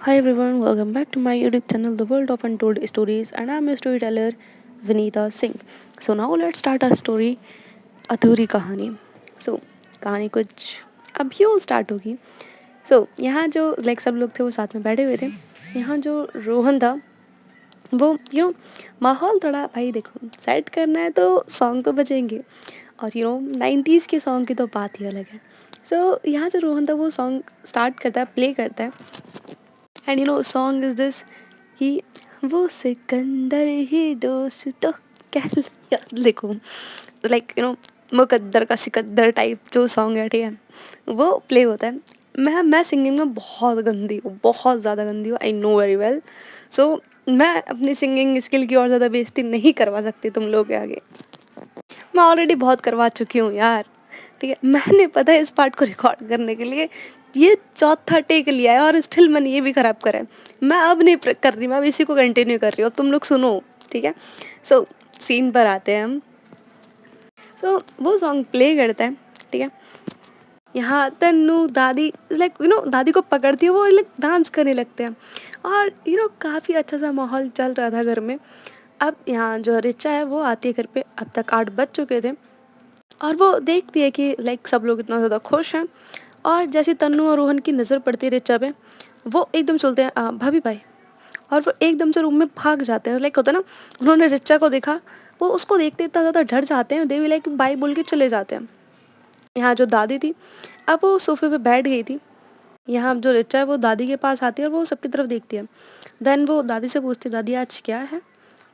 Hi everyone, welcome back to my YouTube channel, The World of Untold Stories, and I'm your storyteller Vinita Singh. So now let's start our story, अधूरी कहानी. So कहानी कुछ अभी यूँ start होगी. यहाँ जो सब लोग थे वो साथ में बैठे हुए थे. यहाँ जो रोहन था वो माहौल थोड़ा भाई देखो सेट करना है तो सॉन्ग तो बजेंगे और 90s के सॉन्ग की तो बात ही अलग है. यहाँ जो रोहन था वो सॉन्ग स्टार्ट करता है, प्ले करता है. एंड सॉन्ग इज दिस कि वो सिकंदर ही दोस्त तो कह लिया. देखो मुकद्दर का सिकंदर टाइप जो सॉन्ग है, ठीक है, वो प्ले होता है. मैं सिंगिंग में बहुत गंदी हूँ, बहुत ज़्यादा गंदी हूँ, आई नो वेरी वेल. सो मैं अपनी सिंगिंग स्किल की और ज़्यादा बेइज्जती नहीं करवा सकती तुम लोग के आगे. मैं ऑलरेडी बहुत करवा चुकी हूँ यार, ठीक है. मैंने पता है इस पार्ट को रिकॉर्ड करने के लिए ये चौथा टेक लिया है और स्टिल मैंने ये भी ख़राब करा है. मैं अब नहीं कर रही, मैं अब इसी को कंटिन्यू कर रही हूँ. अब तुम लोग सुनो, ठीक है. सो सीन पर आते हैं हम. वो सॉन्ग प्ले करता है, ठीक है. यहाँ तन्नू दादी दादी को पकड़ती है, वो डांस करने लगते हैं और काफ़ी अच्छा सा माहौल चल रहा था घर में. अब यहाँ जो रिचा है वो आती है घर पे. अब तक 8 बज चुके थे और वो देखती है कि सब लोग इतना ज़्यादा खुश हैं. और जैसे तन्नू और रोहन की नज़र पड़ती है रिचा पे, वो एकदम चलते हैं भाभी भाई, और वो एकदम से रूम में भाग जाते हैं. होता है ना, उन्होंने रिचा को देखा, वो उसको देखते इतना ज़्यादा डर जाते हैं, दे भी बाई बोल के चले जाते हैं. यहाँ जो दादी थी, अब वो सोफे पे बैठ गई थी. यहाँ जो रिचा है वो दादी के पास आती है और वो सबकी तरफ देखती है. देन वो दादी से पूछती है, दादी आज क्या है?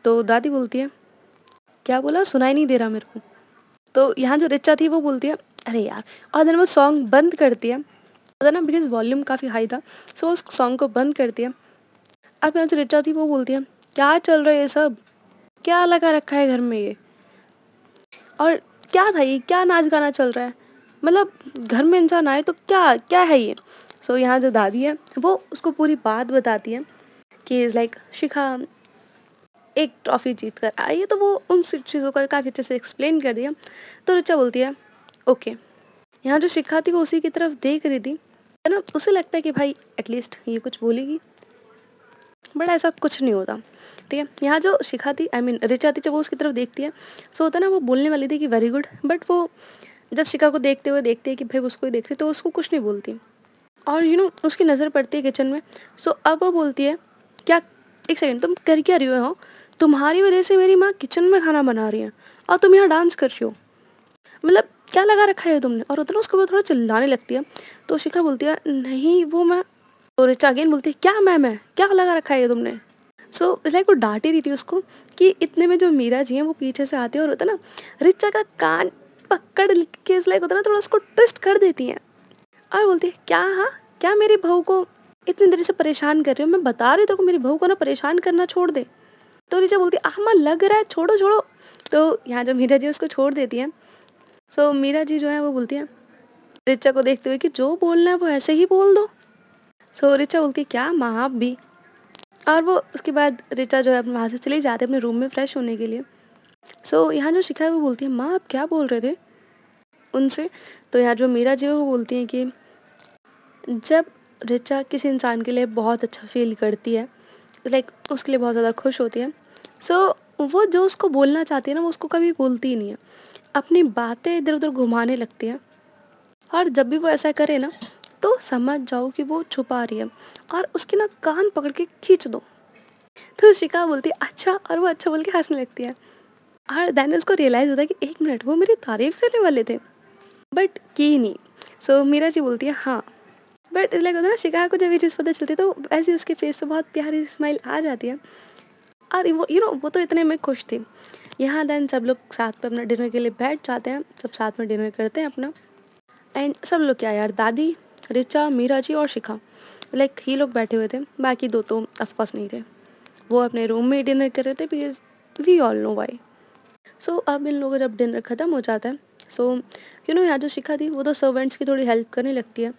तो दादी बोलती है, क्या बोला, सुनाई नहीं दे रहा मेरे को. तो यहाँ जो रिचा थी वो बोलती है, अरे यार. और देन वो सॉन्ग बंद करती है, पता ना, बिकॉज वॉल्यूम काफ़ी हाई था. सो उस सॉन्ग को बंद करती है. अब यहाँ जो रिचा थी वो बोलती है, क्या चल रहा है ये सब, क्या लगा रखा है घर में ये, और क्या था ये, क्या नाच गाना चल रहा है, मतलब घर में इंसान आए तो क्या क्या है ये. यहाँ जो दादी है वो उसको पूरी बात बताती है कि इज़ शिखा एक ट्रॉफी जीत कर आई है. तो वो उन चीज़ों को काफ़ी अच्छे से एक्सप्लेन कर दिया. तो रिचा बोलती है ओके. यहाँ जो शिखा थी वो उसी की तरफ देख रही थी, है ना. उसे लगता है कि भाई एटलीस्ट ये कुछ बोलेगी, बट ऐसा कुछ नहीं होता, ठीक है. यहाँ जो शिखा थी, आई मीन रिचा थी, जब वो उसकी तरफ देखती है, होता है ना, वो बोलने वाली थी कि वेरी गुड, बट वो जब शिखा को देखते हुए देखती है कि भाई उसको ही देख रही, तो उसको कुछ नहीं बोलती. और उसकी नज़र पड़ती है किचन में. अब वो बोलती है, क्या, एक सेकेंड, तुम कर क्या रही हो? तुम्हारी वजह से मेरी माँ किचन में खाना बना रही है और तुम यहाँ डांस कर रही हो, मतलब क्या लगा रखा है तुमने? और होता ना, उसको थोड़ा चिल्लाने लगती है. तो शिखा बोलती है, नहीं वो मैं. तो रिचा अगेन बोलती है, क्या मैं क्या लगा रखा है ये तुमने? वो डांट ही रही थी उसको कि इतने में जो मीरा जी हैं वो पीछे से आती है और होता ना, रिचा का कान पकड़ के होता ना, थोड़ा उसको ट्विस्ट कर देती हैं और बोलती है, क्या, हाँ, क्या मेरी बहू को इतनी देर से परेशान कर रही हो? मैं बता रही तो मेरी बहू को ना परेशान करना छोड़ दे. तो रिचा बोलती है, अम्मा लग रहा है, छोड़ो छोड़ो. तो यहाँ जो मीरा जी उसको छोड़ देती हैं. मीरा जी जो है वो बोलती है रिचा को देखते हुए कि जो बोलना है वो ऐसे ही बोल दो. रिचा बोलती है, क्या माँ आप भी. और वो उसके बाद रिचा जो है वहाँ से चली जाती है अपने रूम में फ्रेश होने के लिए. यहाँ जो शिखा है वो बोलती है, माँ आप क्या बोल रहे थे उनसे? तो यहाँ जो मीरा जी है वो बोलती हैं कि जब रिचा किसी इंसान के लिए बहुत अच्छा फील करती है, उसके लिए बहुत ज़्यादा खुश होती है, वो जो उसको बोलना चाहती है ना वो उसको कभी बोलती ही नहीं है, अपनी बातें इधर उधर घुमाने लगती है. और जब भी वो ऐसा करे ना, तो समझ जाओ कि वो छुपा रही है और उसके ना कान पकड़ के खींच दो. तो शिका बोलती है अच्छा, और वो अच्छा बोल के हंसने लगती है. और देन उसको रियलाइज़ होता है कि एक मिनट, वो मेरी तारीफ़ करने वाले थे बट की नहीं. मीरा जी बोलती है हाँ, बट होता है ना, शिका को जब ये चीज़ पता चलती है तो ऐसे उसके फेस पे बहुत प्यारी स्माइल आ जाती है. और वो वो तो इतने में खुश थी. यहाँ देन सब लोग साथ में अपना डिनर के लिए बैठ जाते हैं, सब साथ में डिनर करते हैं अपना. एंड सब लोग क्या यार, दादी, रिचा, मीरा जी और शिखा, ही लोग बैठे हुए थे. बाकी दो तो ऑफकोर्स नहीं थे, वो अपने रूम में ही डिनर कर रहे थे, because we all know why. अब इन लोगों का जब डिनर ख़त्म हो जाता है, यहाँ जो शिखा थी वो तो सर्वेंट्स की थोड़ी हेल्प करने लगती है,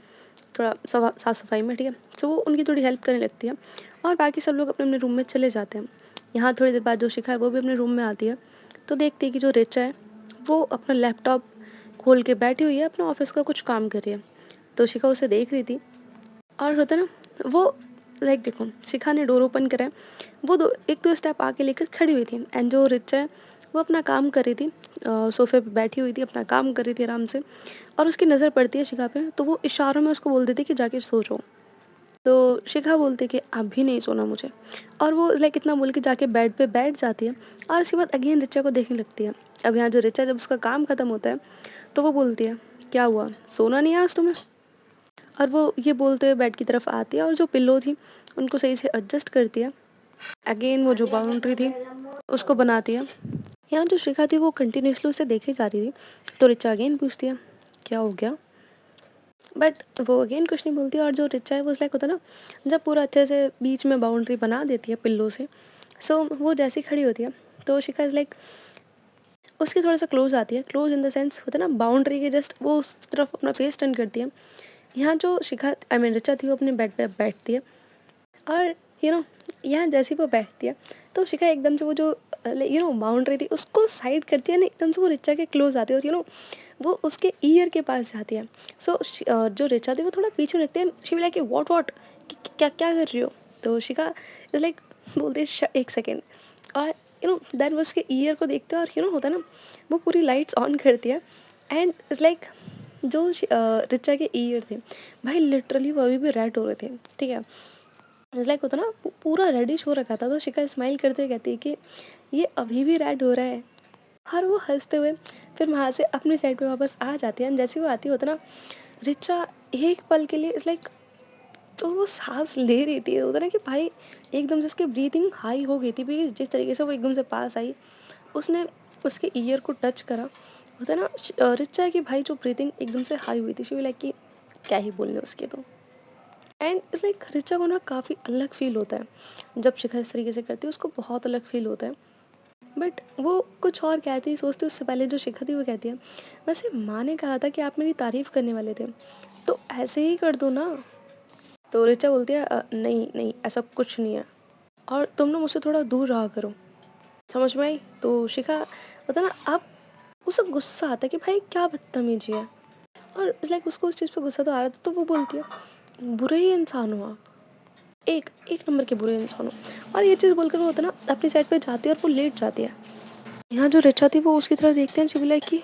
थोड़ा साफ़ सफाई में, ठीक है. वो उनकी थोड़ी हेल्प करने लगती है और बाकी सब लोग अपने अपने रूम में चले जाते हैं. यहाँ थोड़ी देर बाद जो शिखा है वो भी अपने रूम में आती है. तो देखती है कि जो रिचा है वो अपना लैपटॉप खोल के बैठी हुई है, अपना ऑफिस का कुछ काम कर रही है. तो शिखा उसे देख रही थी और होता ना, वो लाइक देखो, शिखा ने डोर ओपन करा है, वो दो एक दो स्टेप आगे लेकर खड़ी हुई थी, एंड जो रिचा है वो अपना काम कर रही थी, सोफे पे बैठी हुई थी, अपना काम कर रही थी आराम से, और उसकी नज़र पड़ती है शिखा पे, तो वो इशारों में उसको बोल देती कि जाके सो जाओ। तो शिखा बोलती है कि अभी नहीं सोना मुझे, और वो लाइक इतना बोल के जाके बेड पे बैठ जाती है, और उसके बाद अगेन रिचा को देखने लगती है। अब यहाँ जो रिचा, जब उसका काम ख़त्म होता है तो वो बोलती है, क्या हुआ, सोना नहीं है आज तुम्हें? और वो ये बोलते हुए बेड की तरफ आती है और जो पिल्लो थी उनको सही से एडजस्ट करती है, अगेन वो जो बाउंड्री थी उसको बनाती है। यहाँ जो शिखा थी वो कंटिन्यूसली उसे देखे जा रही थी, तो रिचा अगेन पूछती है, क्या हो गया? बट वो अगेन कुछ नहीं बोलती, और जो रिचा है वो लाइक होता है ना, जब पूरा अच्छे से बीच में बाउंड्री बना देती है पिल्लो से, सो वो जैसी खड़ी होती है तो शिखा इज़ लाइक उसके थोड़ा सा क्लोज आती है, क्लोज इन द सेंस होता है ना, बाउंड्री के जस्ट वो उस तरफ अपना फेस टर्न करती है। यहाँ जो शिखा आई मीन रिचा थी वो अपने बेड पे बैठती है, और यू नो यहाँ जैसी वो बैठती है तो शिखा एकदम से वो जो बाउंड्री थी उसको साइड करती है ना, एकदम से वो रिचा के क्लोज आती है, और वो उसके ईयर के पास जाती है। सो जो रिचा थी वो थोड़ा पीछे रखती है, शी लाइक व्हाट क्या क्या कर रही हो? तो शिखा इज लाइक बोलते एक सेकेंड, और देन वो उसके ईयर को देखते हैं, और होता है ना, वो पूरी लाइट्स ऑन करती है, एंड इज लाइक जो रिचा के ईयर थे भाई, लिटरली वो अभी भी रेड हो रहे थे, ठीक है, इट्स लाइक होता ना पूरा रेडिश हो रखा था। तो शिखा स्माइल करते हुए कहती है कि ये अभी भी रेड हो रहा है, और वो हंसते हुए फिर वहाँ से अपनी साइड पे वापस आ जाती है, एंड जैसे वो आती होता ना, रिचा एक पल के लिए इट्स लाइक, तो वो सांस ले रही थी, होता ना कि भाई एकदम से उसकी ब्रीथिंग हाई हो गई थी, बिकॉज जिस तरीके से वो एकदम से पास आई, उसने उसके ईयर को टच करा, होता है ना, रिचा की भाई जो ब्रीथिंग एकदम से हाई हुई थी, शी लाइक कि क्या ही बोलने उसके, तो एंड इट्स लाइक रिचा को ना काफ़ी अलग फील होता है जब शिखा इस तरीके से करती है, उसको बहुत अलग फील होता है। बट वो कुछ और कहती है, सोचती उससे पहले जो शिखा थी वो कहती है, वैसे माँ ने कहा था कि आप मेरी तारीफ़ करने वाले थे, तो ऐसे ही कर दो ना। तो रिचा बोलती है, नहीं नहीं ऐसा कुछ नहीं है, और तुम ना मुझसे थोड़ा दूर रहा करो, समझ में आई?" तो शिखा पता ना, अब उसे गुस्सा आता है कि भाई क्या बदतमीजी है, और इट्स लाइक उसको उस चीज़ पे गुस्सा तो आ रहा था, तो वो बोलती है, बुरे ही इंसान हो आप, एक एक नंबर के बुरे इंसान हो। और ये चीज़ बोलकर वो होता है ना, अपनी साइड पे जाती है और वो लेट जाती है। यहाँ जो रिचा थी वो उसकी तरफ देखते हैं, शी लाइक कि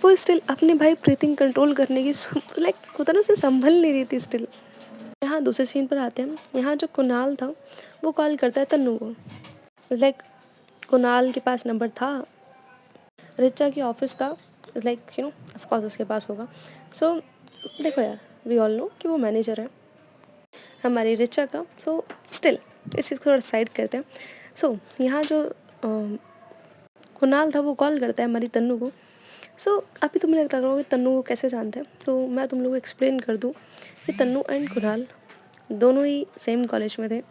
वो स्टिल अपने भाई ब्रीथिंग कंट्रोल करने की लाइक होता है ना, उसे संभल नहीं रही थी स्टिल। यहाँ दूसरे सीन पर आते हैं, यहाँ जो कुणाल था वो कॉल करता है तन्नू को, लाइक कुणाल के पास नंबर था रिचा के ऑफिस का, लाइक ऑफ कोर्स उसके पास होगा। सो देखो यार, वी ऑल नो कि वो मैनेजर है हमारी रिचा का, सो स्टिल इस चीज़ को थोड़ा साइड करते हैं। सो यहाँ जो कुणाल था वो कॉल करता है हमारी तन्नू को। सो अभी तुम्हें लग रहा होगा कि तन्नू को कैसे जानते हैं, सो मैं तुम लोग को एक्सप्लेन कर दूँ कि तन्नू एंड कुणाल दोनों ही सेम कॉलेज में थे,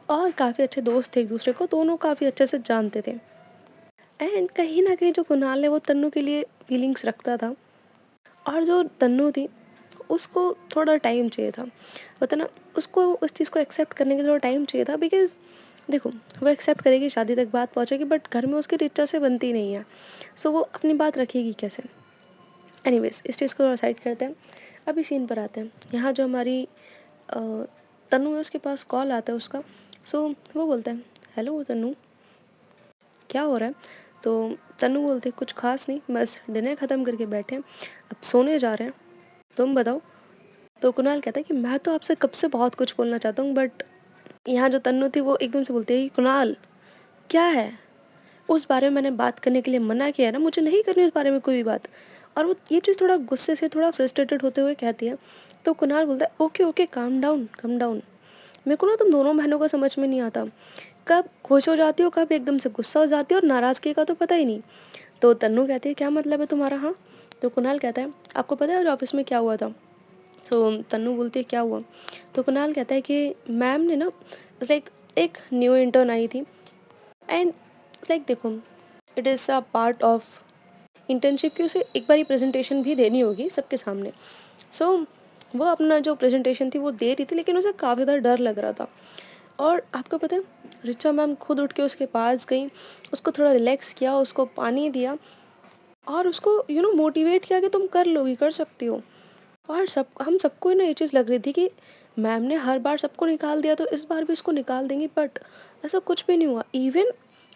और काफ़ी अच्छे दोस्त थे एक दूसरे को, दोनों काफ़ी अच्छे से जानते थे, एंड कहीं ना कहीं जो कुणाल है वो तन्नू के लिए फीलिंग्स रखता था, और जो तन्नू थी उसको थोड़ा टाइम चाहिए था, पता ना, उसको उस चीज़ को एक्सेप्ट करने के लिए थोड़ा टाइम चाहिए था, बिकॉज देखो वो एक्सेप्ट करेगी, शादी तक बात पहुंचेगी, बट घर में उसकी रिचा से बनती नहीं है, सो वो अपनी बात रखेगी कैसे। एनीवेज इस चीज़ को साइड करते हैं, अभी सीन पर आते हैं। यहाँ जो हमारी अ, तन्नू है उसके पास कॉल आता है उसका। सो वो बोलता है, हेलो तन्नू, क्या हो रहा है? तो तन्नू बोलते कुछ खास नहीं, बस डिनर ख़त्म करके बैठे हैं, अब सोने जा रहे हैं, तुम बताओ। तो कुणाल कहता है कि मैं तो आपसे कब से बहुत कुछ बोलना चाहता हूँ, बट यहाँ जो तन्नू थी वो एकदम से बोलती है कि कुणाल क्या है, उस बारे में मैंने बात करने के लिए मना किया है ना, मुझे नहीं करनी उस बारे में कोई भी बात। और वो ये चीज़ थोड़ा गुस्से से, थोड़ा फ्रस्ट्रेटेड होते हुए कहती है। तो कुणाल बोलता है, okay okay calm down come down, मेरे को ना तुम दोनों बहनों का समझ में नहीं आता, कब खुश हो जाती हो, कब एकदम से गुस्सा हो जाती हो, और नाराज़गी का तो पता ही नहीं। तो तन्नू कहती है, क्या मतलब है तुम्हारा? हाँ। तो कुणाल कहता है, आपको पता है आज ऑफिस में क्या हुआ था? सो तन्नू बोलती है, क्या हुआ? तो कुणाल कहता है कि मैम ने ना लाइक एक न्यू इंटर्न आई थी, एंड लाइक देखो it is a part of internship की, उसे एक बार प्रेजेंटेशन भी देनी होगी सबके सामने। सो वो अपना जो प्रेजेंटेशन थी वो दे रही थी, लेकिन उसे काफ़ी ज़्यादा डर लग रहा था। और आपको पता है, रिचा मैम खुद उठ के उसके पास गई, उसको थोड़ा रिलैक्स किया, उसको पानी दिया, और उसको मोटिवेट किया कि तुम कर लोगी, कर सकती हो। और सब हम सबको ना ये चीज़ लग रही थी कि मैम ने हर बार सबको निकाल दिया तो इस बार भी उसको निकाल देंगी, बट ऐसा कुछ भी नहीं हुआ। इवन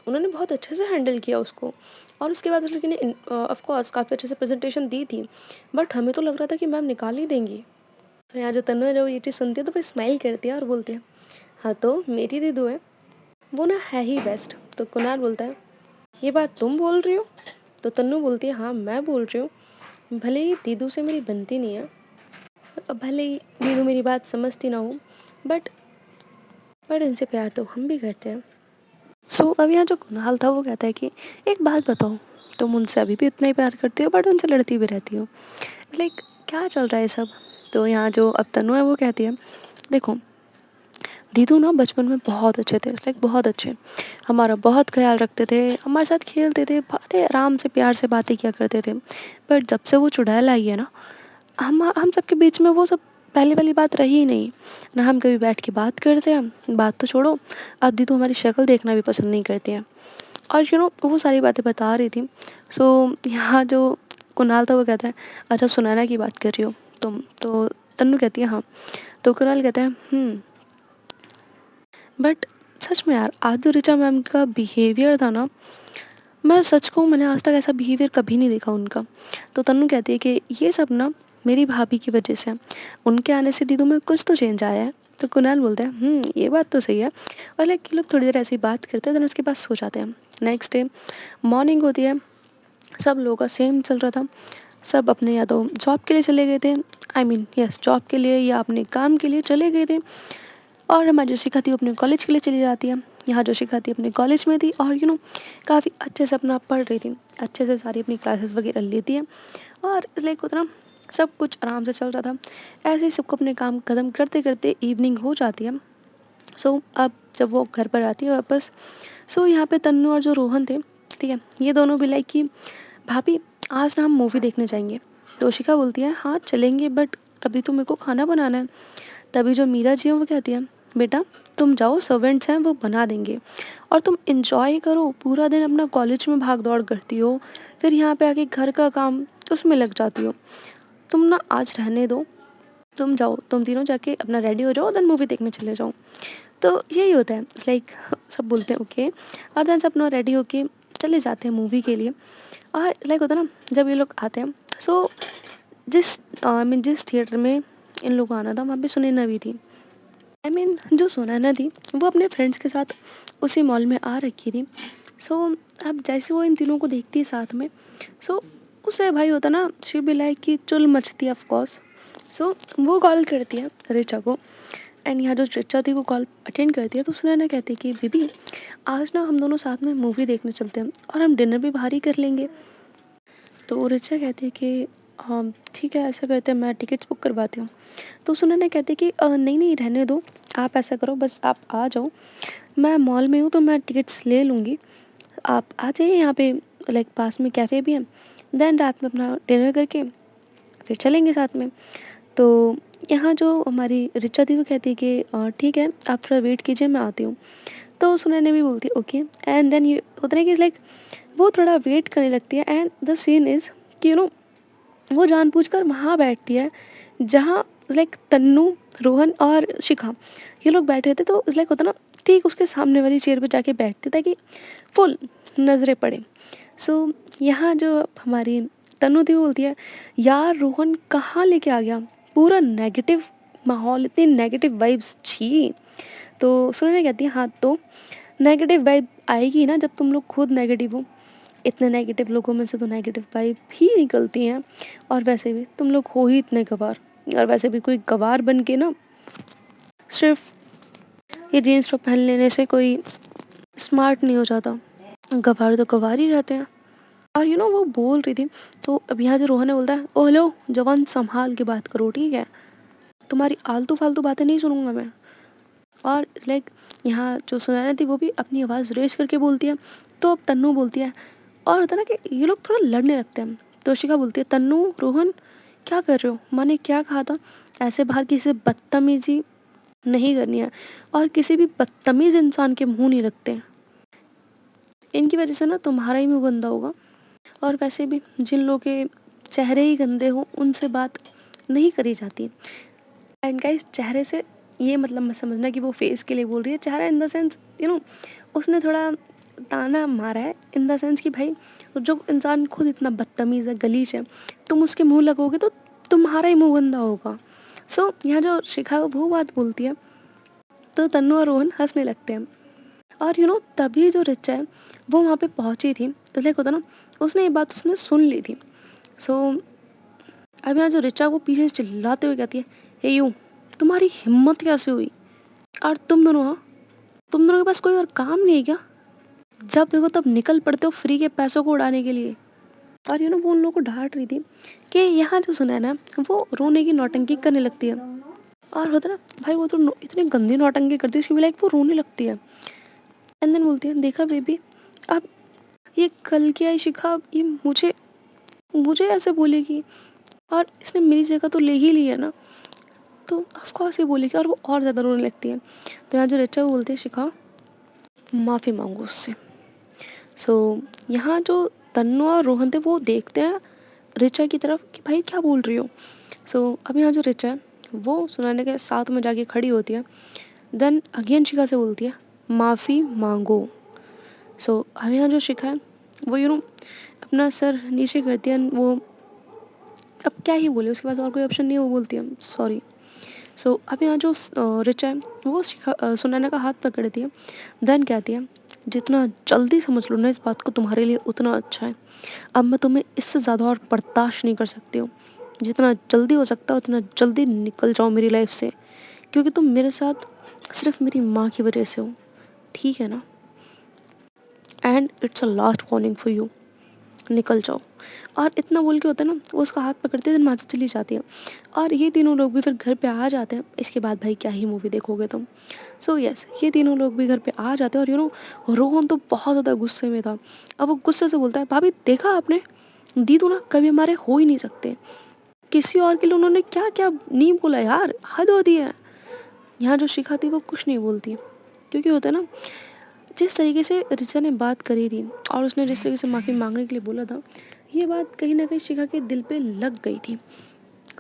उन्होंने बहुत अच्छे से हैंडल किया उसको, और उसके बाद उस लड़की ने ऑफ कोर्स काफ़ी अच्छे से प्रेजेंटेशन दी थी, बट हमें तो लग रहा था कि मैम निकाल ही देंगी। तो यहाँ जो तन्नु है, जब ये चीज़ सुनती है तो वो स्माइल करती है और बोलती है, हाँ तो मेरी दीदू है, वो ना है ही बेस्ट। तो कुणाल बोलता है, ये बात तुम बोल रही हो? तो तन्नु बोलती है, हाँ मैं बोल रही हूँ, भले ही दीदू से मेरी बनती नहीं है, भले ही दीदू मेरी बात समझती ना हो, बट इनसे प्यार तो हम भी करते हैं। सो अब यहाँ जो कुणाल था वो कहता है कि एक बात बताओ, तुम उनसे अभी भी उतना ही प्यार करती हो बट उनसे लड़ती भी रहती हो, लाइक क्या चल रहा है सब? तो यहाँ जो अब तन्नु है वो कहती है, देखो दीदू ना बचपन में बहुत अच्छे थे, लाइक बहुत अच्छे, हमारा बहुत ख्याल रखते थे, हमारे साथ खेलते थे, बड़े आराम से प्यार से बातें किया करते थे। बट जब से वो चुड़ैल आई है ना, हम सबके बीच में वो सब पहली वाली बात रही ही नहीं। ना हम कभी बैठ के बात करते हैं, बात तो छोड़ो, अब दीदू हमारी शक्ल देखना भी पसंद नहीं करती हैं। और वो सारी बातें बता रही थी। सो यहाँ जो कुणाल था वो कहता है, अच्छा सुनैना की बात कर रही हो तुम? तो तन्नू कहती है हाँ। तो कुणाल कहता है बट सच में यार, आज जो ऋचा मैम का बिहेवियर था ना, मैं सच कहूँ मैंने आज तक ऐसा बिहेवियर कभी नहीं देखा उनका। तो तन्नू कहती है कि ये सब ना मेरी भाभी की वजह से है, उनके आने से दीदू में कुछ तो चेंज आया है। तो कुणाल बोलता है ये बात तो सही है। और लाइक ये लोग थोड़ी देर ऐसी बात करते हैं, देन उसके बाद सो जाते हैं। नेक्स्ट डे मॉर्निंग होती है, सब लोगों का सेम चल रहा था। सब अपने या तो जॉब के लिए चले गए थे, आई मीन यस जॉब के लिए या अपने काम के लिए चले गए थे। और हमारी जो शिखा थी वो अपने कॉलेज के लिए चली जाती है। यहाँ जो शिखा थी अपने कॉलेज में थी, और काफ़ी अच्छे से अपना पढ़ रही थी, अच्छे से सारी अपनी क्लासेस वगैरह लेती है। और इसलिए उतना सब कुछ आराम से चल रहा था। ऐसे ही सबको अपने काम ख़त्म करते करते इवनिंग हो जाती है। सो अब जब वो घर पर आती है वापस, सो यहाँ पे तन्नू और जो रोहन थे, ठीक है, ये दोनों भी लाइक कि भाभी आज ना हम मूवी देखने जाएंगे। तो शिखा बोलती है हाँ चलेंगे, बट अभी तो मेरे को खाना बनाना है। तभी जो मीरा जी हैं वो कहती है, बेटा तुम जाओ, सर्वेंट्स हैं वो बना देंगे, और तुम इंजॉय करो, पूरा दिन अपना कॉलेज में भाग दौड़ करती हो, फिर यहाँ पे आके घर का काम उसमें लग जाती हो, तुम ना आज रहने दो, तुम जाओ, तुम तीनों जाके अपना रेडी हो जाओ, देन मूवी देखने चले जाओ। तो यही होता है, लाइक सब बोलते हैं ओके, और देन सब अपना रेडी होके चले जाते हैं मूवी के लिए। और लाइक होता है ना, जब ये लोग आते हैं, सो जिस आई मीन जिस थिएटर में इन लोगों को आना था वहाँ पे सुनैना भी थी। आई मीन जो सुनैना थी वो अपने फ्रेंड्स के साथ उसी मॉल में आ रखी थी। सो अब जैसे वो इन तीनों को देखती है साथ में, सो उसे भाई होता ना, शी बी लाइक कि चुल मचती है ऑफकोर्स। सो वो कॉल करती है रिचा को, एंड यहाँ जो रिचा थी वो कॉल अटेंड करती है। तो सुनैना कहती है कि बीबी आज ना हम दोनों साथ में मूवी देखने चलते हैं, और हम डिनर भी बाहर ही कर लेंगे। तो रिचा कहती है कि हाँ ठीक है, ऐसा करते हैं, मैं टिकट्स बुक करवाती हूँ। तो सुनैना कहती है कि नहीं नहीं रहने दो, आप ऐसा करो, बस आप आ जाओ, मैं मॉल में हूँ तो मैं टिकट्स ले लूँगी, आप आ जाइए यहाँ पे, लाइक पास में कैफ़े भी है, देन रात में अपना डिनर करके फिर चलेंगे साथ में। तो यहाँ जो हमारी रिचा थी वो कहती है कि ठीक है, आप थोड़ा वेट कीजिए, मैं आती हूँ। तो सुनैना भी बोलती है ओके, एंड देन ये होता है कि लाइक वो थोड़ा वेट करने लगती है, एंड द सीन इज़ कि वो जानबूझकर वहाँ बैठती है जहाँ लाइक तन्नू, रोहन और शिखा ये लोग बैठे थे। तो लाइक होता ना, ठीक उसके सामने वाली चेयर पे जाके बैठती ताकि फुल नज़रें पड़े। सो यहाँ जो हमारी तन्नू थी वो बोलती है, यार रोहन कहाँ लेके आ गया, पूरा नेगेटिव माहौल, इतनी नेगेटिव वाइब्स छी। तो सुनने कहती है हाँ तो नेगेटिव वाइब आएगी ना जब तुम लोग खुद नेगेटिव हो, इतने नेगेटिव लोगों में से तो नेगेटिव वाइब ही निकलती हैं। और वैसे भी तुम लोग हो ही इतने गवार, और वैसे भी कोई गवार बन के ना सिर्फ ये जीन्स टॉप पहन लेने से कोई स्मार्ट नहीं हो जाता, गवार तो गवार ही रहते हैं। और वो बोल रही थी। तो अब यहाँ जो रोहन है बोलता है, ओ हेलो जवान, संभाल के बात करो ठीक है, तुम्हारी आलतू फालतू बातें नहीं सुनूंगा मैं। और लाइक यहाँ जो सुनैना थी वो भी अपनी आवाज़ रेस करके बोलती है। तो अब तन्नू बोलती है, और होता है ना कि ये लोग थोड़ा लड़ने लगते हैं। तो शिखा बोलती है, तन्नू रोहन क्या कर रहे हो, माँ ने क्या कहा था, ऐसे बाहर किसी से बदतमीजी नहीं करनी है, और किसी भी बदतमीज इंसान के मुंह नहीं रखते हैं, इनकी वजह से ना तुम्हारा ही मुंह गंदा होगा। और वैसे भी जिन लोगों के चेहरे ही गंदे हों उनसे बात नहीं करी जाती। एंड गाइस चेहरे से ये मतलब मत समझना कि वो फेस के लिए बोल रही है, चेहरा इन द सेंस उसने थोड़ा ताना मारा है इन द सेंस कि भाई जो इंसान खुद इतना बदतमीज़ है, गलीज है, तुम उसके मुँह लगोगे तो तुम्हारा ही मुँह गंदा होगा। सो यहाँ जो शिखा वो बात बोलती है तो तन्नू और रोहन हँसने लगते हैं। और तभी जो रिचा है वो वहाँ पे पहुँची थी, लाइक होता ना, उसने ये बात उसने सुन ली थी। सो अब यहाँ जो रिचा वो पीछे से चिल्लाते हुए कहती है, हे यू, तुम्हारी हिम्मत कैसे हुई? और तुम दोनों, हाँ, तुम दोनों के पास कोई और काम नहीं है क्या? जब देखो तब निकल पड़ते हो फ्री के पैसों को उड़ाने के लिए। और वो उन लोगों को डांट रही थी कि यहाँ जो सुनैना है वो रोने की नौटंकी करने लगती है। और होता ना भाई वो तो इतनी गंदी नौटंकी करती है, उसकी लाइक वो रोने लगती है। एंड देन बोलती है, देखा बेबी, अब ये कल की आई शिखा, ये मुझे मुझे ऐसे बोलेगी, और इसने मेरी जगह तो ले ही ली है ना, तो ऑफ कोर्स ये बोलेगी। और वो और ज़्यादा रोने लगती है। तो यहाँ जो रिचा वो बोलती है, शिखा माफ़ी मांगो उससे। सो यहाँ जो तन्नु और रोहन थे वो देखते हैं रिचा की तरफ कि भाई क्या बोल रही हो। सो अब यहाँ जो रिचा है वो सुनाने के साथ में जाके खड़ी होती है। देन अगेन शिखा से बोलती है, माफ़ी मांगो। सो अब यहाँ जो शिखा है वो अपना सर नीचे करती है। वो अब क्या ही बोले, उसके पास और कोई ऑप्शन नहीं है, वो बोलती है सॉरी। सो अब यहाँ जो रिचा है वो सुनैना का हाथ पकड़ती है। देन कहती है, जितना जल्दी समझ लो ना इस बात को तुम्हारे लिए उतना अच्छा है। अब मैं तुम्हें इससे ज़्यादा और बर्दाश्त नहीं कर सकती हूँ। जितना जल्दी हो सकता है उतना जल्दी निकल जाओ मेरी लाइफ से, क्योंकि तुम मेरे साथ सिर्फ मेरी माँ की वजह से हो, ठीक है ना? And it's a last warning for you, निकल जाओ। और इतना बोल के होता है ना, वो उसका हाथ पकड़ते दिन वहाँ से चली जाती है। और ये तीनों लोग भी फिर घर पे आ जाते हैं। इसके बाद भाई क्या ही मूवी देखोगे तुम। सो यस, ये तीनों लोग भी घर पे आ जाते हैं। और रोहन तो बहुत ज़्यादा गुस्से में था। अब वो गुस्से से बोलता है, भाभी देखा आपने, दीदू ना कभी हमारे हो ही नहीं सकते, किसी और के लिए उन्होंने क्या क्या नहीं बोला यार, हद होती है। यहाँ जो शिखा थी वो कुछ नहीं बोलती, क्योंकि होता है ना, जिस तरीके से रिचा ने बात करी थी और उसने जिस तरीके से माफ़ी मांगने के लिए बोला था, ये बात कहीं ना कहीं शिखा के दिल पे लग गई थी।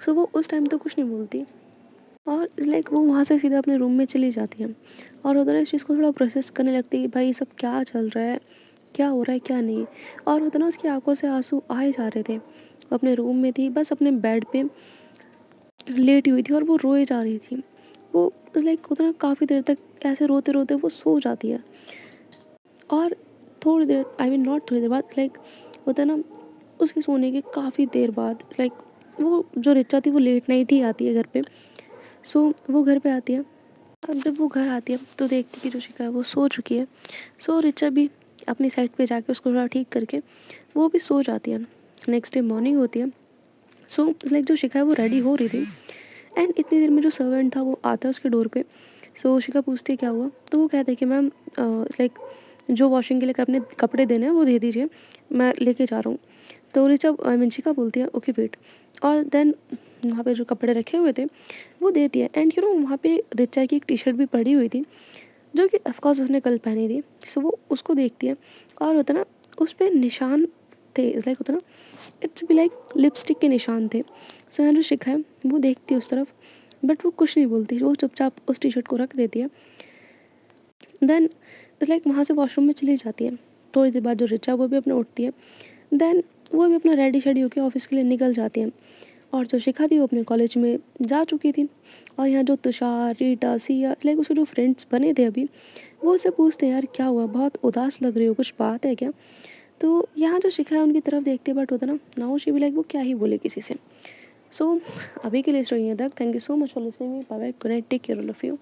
सो वो उस टाइम तो कुछ नहीं बोलती। और लाइक वो वहाँ से सीधा अपने रूम में चली जाती है। और होता है इस चीज़ को थोड़ा प्रोसेस करने लगती है कि भाई सब क्या चल रहा है, क्या हो रहा है क्या नहीं। और होता ना उसकी आंखों से आंसू आए जा रहे थे। वो अपने रूम में थी, बस अपने बेड पे लेटी हुई थी और वो रोए जा रही थी। वो लाइक होता ना काफ़ी देर तक ऐसे रोते रोते वो सो जाती है। और थोड़ी देर, आई मीन नॉट थोड़ी देर बाद, लाइक होता है ना, उसके सोने के काफ़ी देर बाद, लाइक वो जो रिचा थी वो लेट नाइट ही आती है घर पे। सो वो घर पे आती है। अब जब वो घर आती है तो देखती है कि जो शिका है वो सो चुकी है। सो रिचा भी अपनी साइड पे जाके उसको थोड़ा ठीक करके वो भी सो जाती है। नेक्स्ट डे मॉर्निंग होती है। सो लाइक जो शिका है वो रेडी हो रही थी। एंड इतनी देर में जो सर्वेंट था वो आता है उसके डोर पे। सो शिका पूछती है क्या हुआ, तो वो कहते हैं कि मैम लाइक जो वॉशिंग के लिए अपने कपड़े देने हैं वो दे दीजिए, मैं लेके जा रहा हूँ। तो ऋचा आई मीन शिका बोलती है ओके वेट। और देन वहाँ पे जो कपड़े रखे हुए थे वो देती है। एंड वहाँ पे ऋचा की एक टी शर्ट भी पड़ी हुई थी जो कि ऑफकोर्स उसने कल पहनी थी। सो वो उसको देखती है और होता ना उस पर निशान थे, लाइक होता ना, इट्स बी लाइक लिपस्टिक के निशान थे। सो यहाँ जो शिखा है वो देखती है उस तरफ, बट वो कुछ नहीं बोलती, वो चुपचाप उस टी शर्ट को रख देती है। देन लाइक वहाँ से वॉशरूम में चली जाती है। थोड़ी देर बाद जो ऋचा वो भी अपने उठती है। देन वो भी अपना रेडी शेडी होकर ऑफिस के लिए निकल जाती है। और जो शिखा थी वो अपने कॉलेज में जा चुकी थी। और यहाँ जो तुषार, रीटा, सिया, लाइक उसके जो फ्रेंड्स बने थे अभी, वो उससे पूछते हैं यार क्या हुआ, बहुत उदास लग रही हो, कुछ बात है क्या? तो यहाँ जो शिखा है उनकी तरफ देखते बट होता ना नाउ शी भी लाइक वो क्या ही बोले किसी से। सो अभी के लिए स्टोरी तक। Thank you so much for listening me. Bye bye, good night, take care all of you.